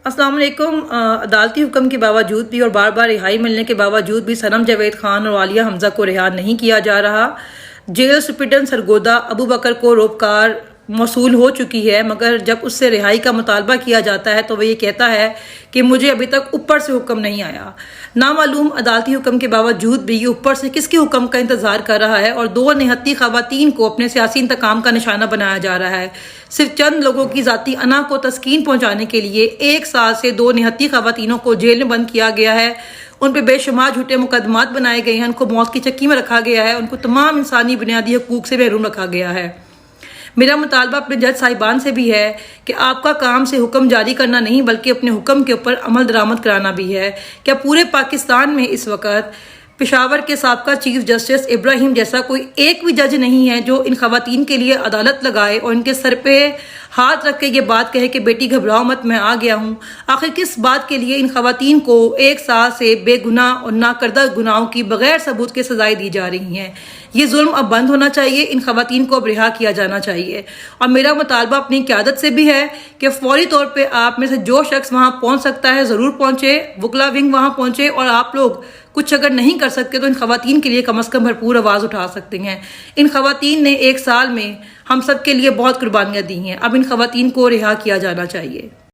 अस्सलाम वालेकुम। अदालती हुक्म के बावजूद भी और बार बार रिहाई मिलने के बावजूद भी सनम जावेद खान और आलिया हमजा को रिहा नहीं किया जा रहा। जेल सुप्रिटेंडेंट सरगोदा अबू बकर को रोपकार मौसूल हो चुकी है, मगर जब उससे रिहाई का मुतालबा किया जाता है तो वह ये कहता है कि मुझे अभी तक ऊपर से हुक्म नहीं आया। नामालूम अदालती हुक्म के बावजूद भी ये ऊपर से किसके हुक्म का इंतजार कर रहा है और दो निहत्ती खवातीन को अपने सियासी इंतकाम का निशाना बनाया जा रहा है। सिर्फ चंद लोगों की जाती अना को तस्कीन पहुंचाने के लिए 1 साल से 2 निहत्ती खवातीनों को जेल में बंद किया गया है। उन पर बेशुमार झूठे मुकदमात बनाए गए हैं, उनको मौत की चक्की में रखा गया है, उनको तमाम इंसानी बुनियादी हकूक से महरूम रखा गया है। मेरा मुतालबा अपने जज साहिबान से भी है कि आपका काम से हुक्म जारी करना नहीं बल्कि अपने हुक्म के ऊपर अमल दरामद कराना भी है। क्या पूरे पाकिस्तान में इस वक्त पेशावर के साबका चीफ जस्टिस इब्राहिम जैसा कोई एक भी जज नहीं है जो इन खवातीन के लिए अदालत लगाए और इनके सर पे हाथ रख के ये बात कहे कि बेटी घबराओ मत, मैं आ गया हूँ। आखिर किस बात के लिए इन खवातीन को 1 साल से बेगुनाह और नाकर्दा गुनाहों की बगैर सबूत के सजाएं दी जा रही हैं? ये जुल्म अब बंद होना चाहिए, इन खवातीन को अब रिहा किया जाना चाहिए। और मेरा मुतालबा अपनी क़यादत से भी है कि फौरी तौर पर आप में से जो शख्स वहाँ पहुँच सकता है ज़रूर पहुँचे, वकला विंग वहाँ पहुँचे, और आप लोग कुछ अगर नहीं कर सकते तो इन खवातीन के लिए कम अज़ कम भरपूर आवाज़ उठा सकते हैं। इन खवातीन ने 1 साल में हम सब के लिए बहुत कुर्बानियाँ दी हैं, अब इन खवातीन को रिहा किया जाना चाहिए।